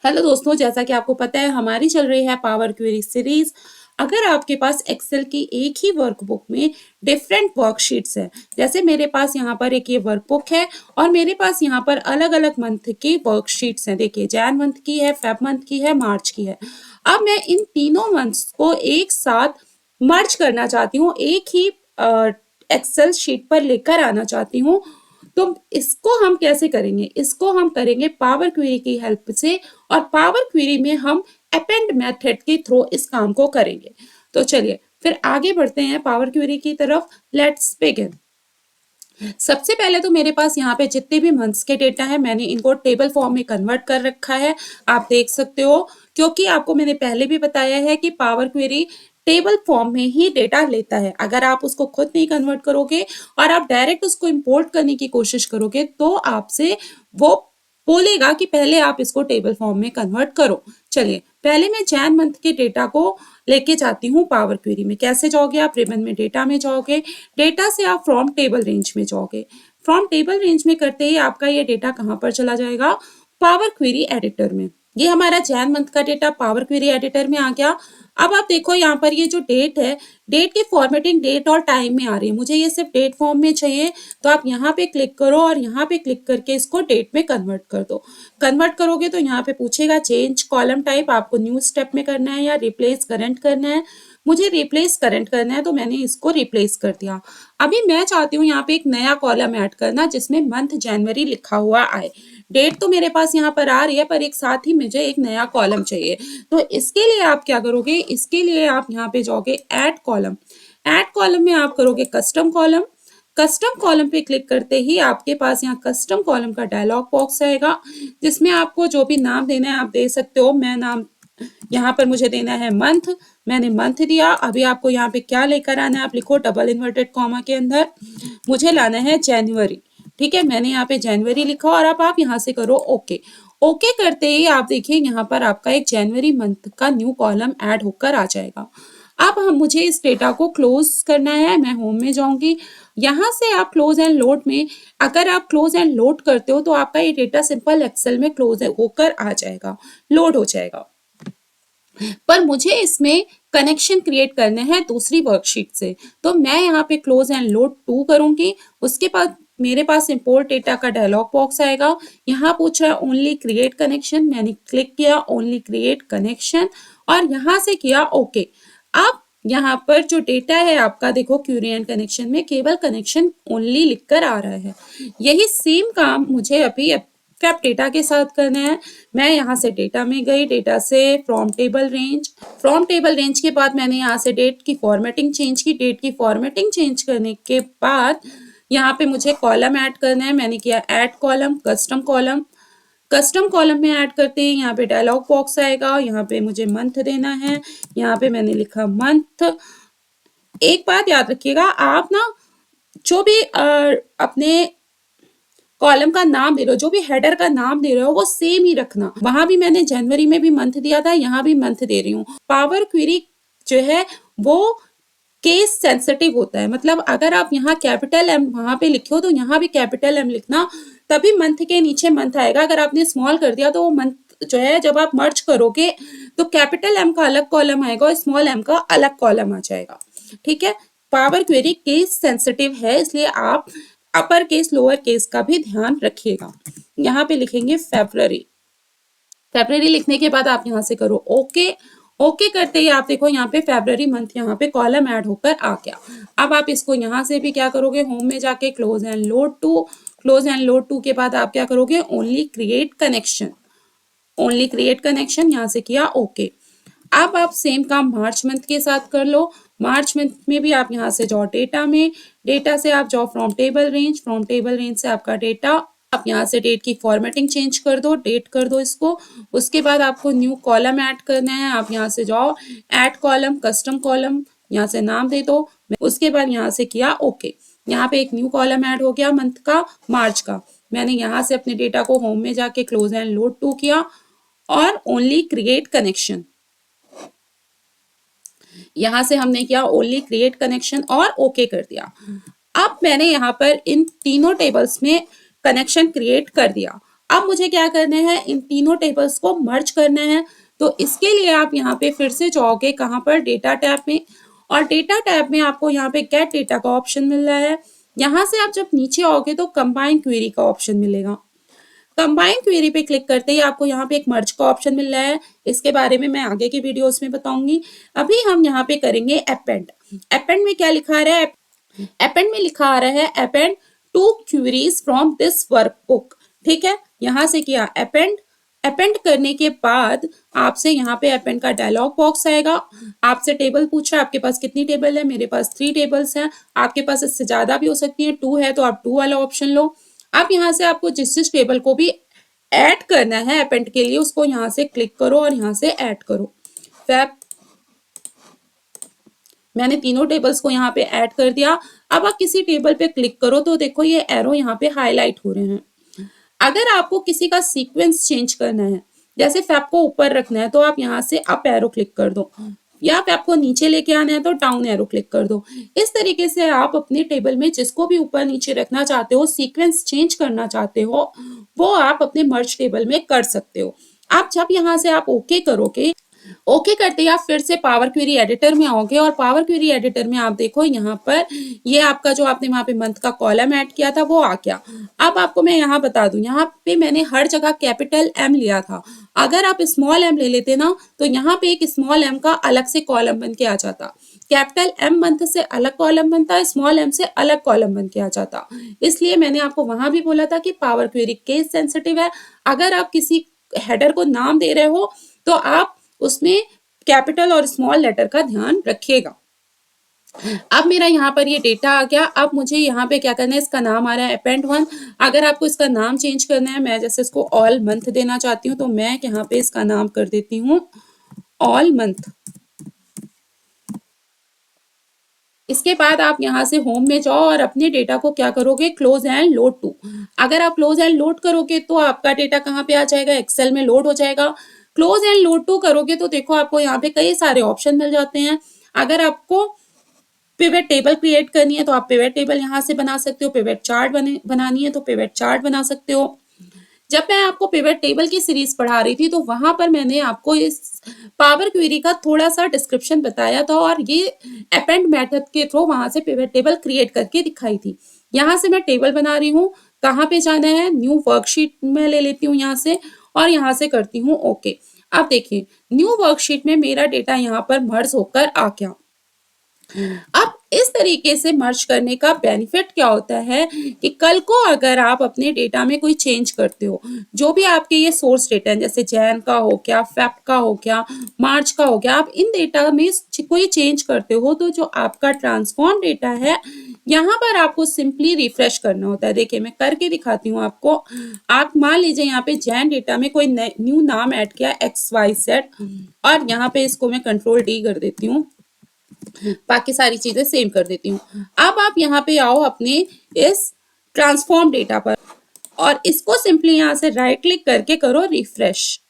Hello दोस्तों, जैसा कि आपको पता है हमारी चल रही है पावर क्वेरी सीरीज। अगर आपके पास एक्सेल की एक ही वर्कबुक में डिफरेंट वर्कशीट्स है, जैसे मेरे पास यहाँ पर एक ये वर्कबुक है और मेरे पास यहाँ पर अलग अलग मंथ की वर्कशीट्स हैं। देखिए, जैन मंथ की है, फेब मंथ की है, मार्च की है। अब मैं इन तीनों मंथ्स को एक साथ मर्ज करना चाहती हूँ, एक ही एक्सेल शीट पर लेकर आना चाहती हूँ। तो इसको हम कैसे करेंगे? इसको हम करेंगे पावर क्वेरी की हेल्प से, और पावर क्वेरी में हम अपेंड मेथड के थ्रू इस काम को करेंगे। तो चलिए फिर आगे बढ़ते हैं पावर क्वेरी की तरफ। Let's begin. सबसे पहले तो मेरे पास यहाँ पे जितने भी मंथ्स के डेटा है, मैंने इनको टेबल फॉर्म में कन्वर्ट कर रखा है। आप देख सकते हो, क्योंकि आपको मैंने पहले भी बताया है कि पावर क्वेरी टेबल फॉर्म में ही डेटा लेता है। अगर आप उसको खुद नहीं कन्वर्ट करोगे और आप डायरेक्ट उसको इंपोर्ट करने की कोशिश करोगे तो आपसे वो बोलेगा कि पहले आप इसको टेबल फॉर्म में कन्वर्ट करो। चलिए, पहले मैं जैन मंथ के डेटा को लेके जाती हूँ पावर क्वेरी में। कैसे जाओगे? आप रिबन में डेटा में जाओगे, डेटा से आप फ्रॉम टेबल रेंज में जाओगे। फ्रॉम टेबल रेंज में करते ही आपका ये डेटा कहाँ पर चला जाएगा? पावर क्वेरी एडिटर में। ये हमारा जैन मंथ का डेटा पावर क्वेरी एडिटर में आ गया। अब आप देखो यहाँ पर ये जो डेट है, डेट की फॉर्मेटिंग डेट और टाइम में आ रही है। मुझे ये सिर्फ डेट फॉर्म में चाहिए, तो आप यहाँ पे क्लिक करो और यहाँ पे क्लिक करके इसको डेट में कन्वर्ट कर दो। कन्वर्ट करोगे तो यहाँ पे पूछेगा चेंज कॉलम टाइप, आपको न्यू स्टेप में करना है या रिप्लेस करंट करना है। मुझे रिप्लेस करंट करना है, तो मैंने इसको रिप्लेस कर दिया। अभी मैं चाहती हूँ यहाँ पे एक नया कॉलम ऐड करना जिसमें मंथ जनवरी लिखा हुआ आए। डेट तो मेरे पास यहाँ पर आ रही है, पर एक साथ ही मुझे एक नया कॉलम चाहिए। तो इसके लिए आप क्या करोगे? इसके लिए आप यहाँ पे जाओगे ऐड कॉलम। ऐड कॉलम में आप करोगे कस्टम कॉलम। कस्टम कॉलम पे क्लिक करते ही आपके पास यहाँ कस्टम कॉलम का डायलॉग बॉक्स आएगा, जिसमें आपको जो भी नाम देना है आप दे सकते हो। मैं नाम यहाँ पर मुझे देना है मंथ, मैंने मंथ दिया। अभी आपको यहाँ पे क्या लेकर आना है? आप लिखो डबल इन्वर्टेड कॉमा के अंदर, मुझे लाना है जनवरी। ठीक है, मैंने यहाँ पे जनवरी लिखा और अब आप यहाँ से करो ओके। ओके करते ही आप देखिए यहाँ पर आपका एक जनवरी मंथ का न्यू कॉलम ऐड होकर आ जाएगा। अब हम मुझे इस डेटा को क्लोज करना है। मैं होम में जाऊंगी, यहाँ से आप क्लोज एंड लोड में, अगर आप क्लोज एंड लोड करते हो तो आपका ये डेटा सिंपल एक्सेल में क्लोज होकर आ जाएगा, लोड हो जाएगा। पर मुझे इसमें कनेक्शन क्रिएट करने हैं दूसरी वर्कशीट से, तो मैं यहाँ पे क्लोज एंड लोड 2 करूंगी। उसके बाद मेरे पास इंपोर्ट डेटा का डायलॉग बॉक्स आएगा। यहाँ पूछ रहा है ओनली क्रिएट कनेक्शन, मैंने क्लिक किया ओनली क्रिएट कनेक्शन और यहाँ से किया ओके। अब यहाँ पर जो डेटा है आपका, देखो क्वेरी एंड कनेक्शन में केवल कनेक्शन ओनली लिखकर आ रहा है। यही सेम काम मुझे अभी फेब डेटा के साथ करना है। मैं यहाँ से डेटा में गई, डेटा से from table range, from table range के बाद मैंने यहाँ से डेट की फॉर्मेटिंग चेंज की। डेट की फॉर्मेटिंग चेंज करने के बाद यहाँ पे मुझे कॉलम ऐड करना है। मैंने किया add column, custom column. Custom column में ऐड करते हैं, यहाँ पे डायलॉग बॉक्स आएगा, यहाँ पे मुझे मंथ देना है। यहाँ पे मैंने लिखा मंथ। एक बात याद रखिएगा, आप ना जो भी अपने कॉलम का नाम दे रहे हो, जो भी हेडर का नाम दे रहे हो, वो सेम ही रखना। वहां भी मैंने जनवरी में भी मंथ दिया था, यहाँ भी मंथ दे रही हूँ। पावर क्वेरी जो है वो केस सेंसिटिव होता है, मतलब अगर आप यहाँ कैपिटल एम वहां पे लिखे हो तो यहाँ भी कैपिटल एम लिखना, तभी मंथ के नीचे मंथ आएगा। अगर आपने स्मॉल कर दिया तो वो मंथ जो है, जब आप मर्ज करोगे तो कैपिटल एम का अलग कॉलम आएगा और स्मॉल एम का अलग कॉलम आ जाएगा। ठीक है, पावर क्वेरी केस सेंसिटिव है, इसलिए आप अपर केस लोअर केस का भी ध्यान रखिएगा। यहाँ पे लिखेंगे फेब्रवरी। फेब्रवरी लिखने के बाद आप यहाँ से करो ओके। ओके करते ही आप देखो यहाँ पे फेब्रवरी मंथ यहाँ पे कॉलम ऐड होकर आ गया। अब आप इसको यहाँ से भी क्या करोगे? होम में जाके close and load to. Close and load to के बाद आप क्या करोगे? Only create connection. Only create connection यहाँ से किया ओके। अब आप सेम काम मार्च मंथ के साथ कर लो। मार्च मंथ में भी आप यहाँ से जाओ डेटा में, डेटा से आप जाओ from table range, from table range से आपका डेटा, आप यहाँ से डेट की फॉर्मेटिंग चेंज कर दो, डेट कर दो इसको। उसके बाद आपको न्यू कॉलम ऐड करना है, आप यहाँ से जाओ ऐड कॉलम, कस्टम कॉलम, यहाँ से नाम दे दो। उसके बाद यहाँ से किया ओके। यहाँ पे एक न्यू कॉलम ऐड हो गया मंथ का, मार्च का। मैंने यहाँ से अपने डेटा को होम में जाके क्लोज एंड लोड टू किया और ओनली क्रिएट कनेक्शन। यहाँ से हमने किया ओनली क्रिएट कनेक्शन और ओके कर दिया। अब मैंने यहाँ पर इन तीनों टेबल्स में कनेक्शन क्रिएट कर दिया। अब मुझे क्या करना है, इन तीनों टेबल्स को मर्ज करना है। तो इसके लिए आप यहाँ पे फिर से जाओगे कहाँ पर, डेटा टैब में, और डेटा टैब में आपको यहाँ पे गेट डेटा का ऑप्शन मिल रहा है। यहाँ से आप जब नीचे आओगे तो कंबाइन क्वेरी का ऑप्शन मिलेगा। कंबाइन क्वेरी पे क्लिक करते ही आपको यहाँ पे एक मर्ज का ऑप्शन मिल रहा है। इसके बारे में मैं आगे की वीडियोस में बताऊंगी। अभी हम यहाँ पे करेंगे अपेंड। अपेंड में क्या लिखा आ रहा है, अपेंड में लिखा आ रहा है append to queries from this workbook. ठीक है, यहाँ से किया अपेंड। अपेंड करने के बाद आपसे यहाँ पे अपेंड का डायलॉग बॉक्स आएगा। आपसे टेबल पूछा है, आपके पास कितनी टेबल है, मेरे पास 3 टेबल्स हैं। आपके पास इससे ज्यादा भी हो सकती है, 2 है तो आप 2 वाला ऑप्शन लो। आप यहाँ से आपको जिस जिस टेबल को भी ऐड करना है अपेंड के लिए, उसको यहाँ से क्लिक करो और यहाँ से ऐड करो। फैब मैंने तीनों टेबल्स को यहाँ पे ऐड कर दिया। अब आप किसी टेबल पे क्लिक करो तो देखो ये एरो यहाँ पे हाईलाइट हो रहे हैं। अगर आपको किसी का सीक्वेंस चेंज करना है, जैसे फैब को ऊपर रखना है तो आप यहाँ से अप एरो क्लिक कर दो, या फैब को नीचे लेके आना है तो डाउन एरो क्लिक कर दो। इस तरीके से आप अपने टेबल में जिसको भी ऊपर नीचे रखना चाहते हो, सीक्वेंस चेंज करना चाहते हो, वो आप अपने मर्ज टेबल में कर सकते हो। आप जब यहाँ से आप ओके करोगे, ओके करते ही आप फिर से पावर क्वेरी एडिटर में आओगे, और पावर क्वेरी एडिटर में आप देखो यहाँ पर ये आपका जो आपने वहां पे मंथ का कॉलम ऐड किया था वो आ गया। अब आपको मैं यहाँ बता दूं, यहाँ पे मैंने हर जगह कैपिटल एम लिया था। अगर आप स्मॉल एम ले लेते ना तो यहाँ पे एक स्मॉल एम का अलग से कॉलम बन के आ जाता। कैपिटल एम मंथ से अलग कॉलम बनता, स्मॉल एम से अलग कॉलम बन के आ जाता। इसलिए मैंने आपको वहां भी बोला था कि पावर क्वेरी केस सेंसिटिव है। अगर आप किसी हेडर को नाम दे रहे हो तो आप उसमें कैपिटल और स्मॉल लेटर का ध्यान रखिएगा। अब मेरा यहाँ पर ये डेटा आ गया। अब मुझे यहाँ पे क्या करना है, इसका नाम आ रहा है अपेंड 1। अगर आपको इसका नाम चेंज करना है, मैं जैसे इसको ऑल मंथ देना चाहती हूँ तो मैं यहाँ पे इसका नाम कर देती हूँ ऑल मंथ। इसके बाद आप यहाँ से होम में जाओ और अपने डेटा को क्या करोगे, क्लोज एंड लोड टू। अगर आप क्लोज एंड लोड करोगे तो आपका डेटा कहाँ पे आ जाएगा, एक्सेल में लोड हो जाएगा। क्लोज एंड लोड टू करोगे तो देखो आपको यहाँ पे कई सारे ऑप्शन मिल जाते हैं। अगर आपको पिवट टेबल क्रिएट करनी है तो आप पिवट टेबल यहाँ से बना सकते हो, पिवट चार्ट बनानी है तो पिवट चार्ट बना सकते हो। जब मैं आपको पिवट टेबल की सीरीज पढ़ा रही थी तो वहां पर मैंने आपको इस पावर क्वेरी का थोड़ा सा डिस्क्रिप्शन बताया था, और ये अपेंड मेथड के थ्रू वहां से पिवट टेबल क्रिएट करके दिखाई थी। यहाँ से मैं टेबल बना रही हूँ, कहाँ पे जाना है, न्यू वर्कशीट में ले लेती हूँ यहाँ से, और यहाँ से करती हूँ ओके। अब देखिए न्यू वर्कशीट में मेरा डेटा यहाँ पर मर्ज होकर आ गया। अब इस तरीके से मर्ज करने का बेनिफिट क्या होता है कि कल को अगर आप अपने डेटा में कोई चेंज करते हो, जो भी आपके ये सोर्स डेटा है, जैसे जैन का हो गया, फेब का हो गया, मार्च का हो गया, आप इन डेटा में कोई चेंज करते हो तो जो आपका ट्रांसफॉर्म डेटा है यहाँ पर आपको सिंपली रिफ्रेश करना होता है। देखिए मैं करके दिखाती हूँ आपको। आप मान लीजिए यहाँ पे जैन डेटा में कोई न्यू नाम ऐड किया XYZ, और यहाँ पे इसको मैं कंट्रोल D कर देती हूँ, बाकी सारी चीजें सेम कर देती हूँ। अब आप यहाँ पे आओ अपने इस ट्रांसफॉर्म डेटा पर, और इसको सिंपली यहाँ से राइट क्लिक करके करो रिफ्रेश।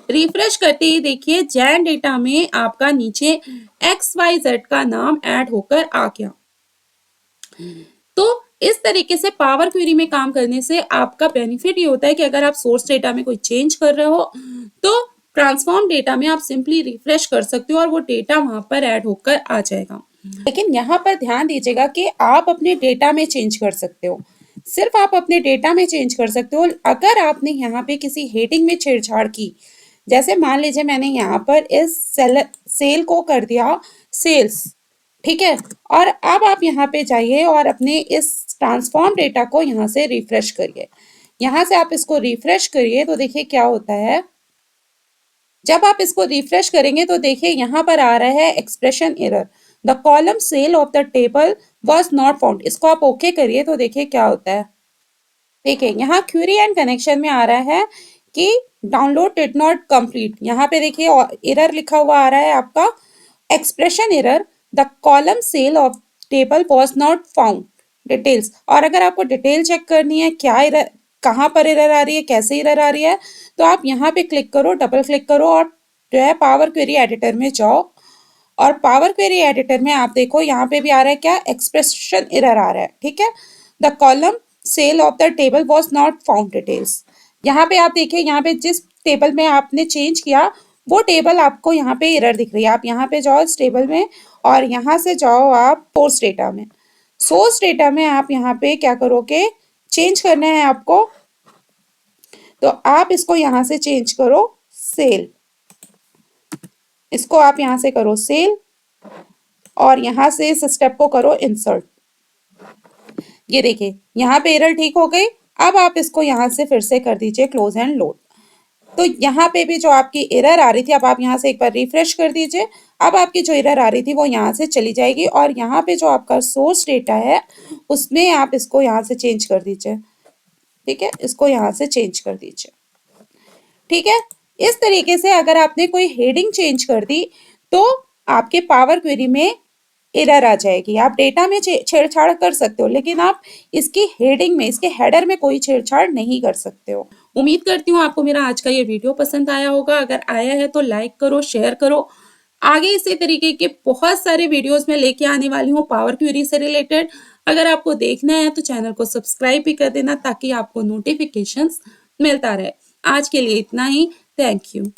रिफ्रेश करते ही देखिए जैन डेटा में आपका नीचे XYZ का नाम ऐड होकर आ गया। तो इस तरीके से पावर क्वेरी में काम करने से आपका बेनिफिट ये होता है कि अगर आप सोर्स डेटा में कोई चेंज कर रहे हो तो ट्रांसफॉर्म डेटा में आप सिंपली रिफ्रेश कर सकते हो और वो डेटा वहां पर ऐड होकर आ जाएगा। लेकिन यहाँ पर ध्यान दीजिएगा कि आप अपने डेटा में चेंज कर सकते हो, सिर्फ आप अपने डेटा में चेंज कर सकते हो। अगर आपने यहाँ पे किसी हेडिंग में छेड़छाड़ की, जैसे मान लीजिए मैंने यहाँ पर इस सेल को कर दिया सेल्स, ठीक है, और अब आप यहाँ पे जाइए और अपने इस ट्रांसफॉर्म डेटा को यहाँ से रिफ्रेश करिए। यहाँ से आप इसको रिफ्रेश करिए तो देखिए क्या होता है। जब आप इसको रिफ्रेश करेंगे तो देखिए यहाँ पर आ रहा है expression error, the column sale of the table was not found. इसको आप ओके करिए तो देखिए क्या होता है। देखिए यहाँ क्वेरी एंड कनेक्शन में आ रहा है कि डाउनलोड डिड नॉट कंप्लीट। यहाँ पे देखिए एरर लिखा हुआ आ रहा है आपका expression error, the column sale of table was not found details. और अगर आपको डिटेल चेक करनी है क्या एरर, कहाँ पर एरर आ रही है, कैसे एरर आ रही है, तो आप यहाँ पे क्लिक करो, डबल क्लिक करो और जो है पावर क्वेरी एडिटर में जाओ। और पावर क्वेरी एडिटर में आप देखो यहाँ पे भी आ रहा है क्या, एक्सप्रेशन एरर आ रहा है, ठीक है, the column sale of the table was not found details. यहाँ पे आप देखिए, यहाँ पे जिस टेबल में आपने चेंज किया वो टेबल आपको यहाँ पे एरर दिख रही है। आप यहाँ पे जाओ इस टेबल में और यहाँ से जाओ आप सोर्स डेटा में। सोर्स डेटा में आप यहाँ पे क्या करोगे, चेंज करना है आपको, तो आप इसको यहाँ से चेंज करो सेल। इसको आप यहाँ से करो सेल और यहाँ से इस स्टेप को करो इंसर्ट। ये देखिए यहाँ पे एरर ठीक हो गई। अब आप इसको यहाँ से फिर से कर दीजिए क्लोज एंड लोड। तो यहाँ पे भी जो आपकी एरर आ रही थी, अब आप यहाँ से एक बार रिफ्रेश कर दीजिए। अब आपकी जो एरर आ रही थी वो यहाँ से चली जाएगी और यहाँ पे जो आपका सोर्स डेटा है उसमें आप इसको यहाँ से चेंज कर दीजिए। ठीक है, इसको यहाँ से चेंज कर दीजिए। ठीक है, इस तरीके से अगर आपने कोई हेडिंग चेंज कर दी तो आपके पावर क्वेरी में एरर आ जाएगी। आप डेटा में छेड़छाड़ कर सकते हो लेकिन आप इसकी हेडिंग में, इसके हेडर में कोई छेड़छाड़ नहीं कर सकते हो। उम्मीद करती हूँ आपको मेरा आज का ये वीडियो पसंद आया होगा। अगर आया है तो लाइक करो, शेयर करो। आगे इसी तरीके के बहुत सारे वीडियोस में लेके आने वाली हूँ पावर क्वेरी से रिलेटेड। अगर आपको देखना है तो चैनल को सब्सक्राइब भी कर देना ताकि आपको नोटिफिकेशंस मिलता रहे। आज के लिए इतना ही। Thank you.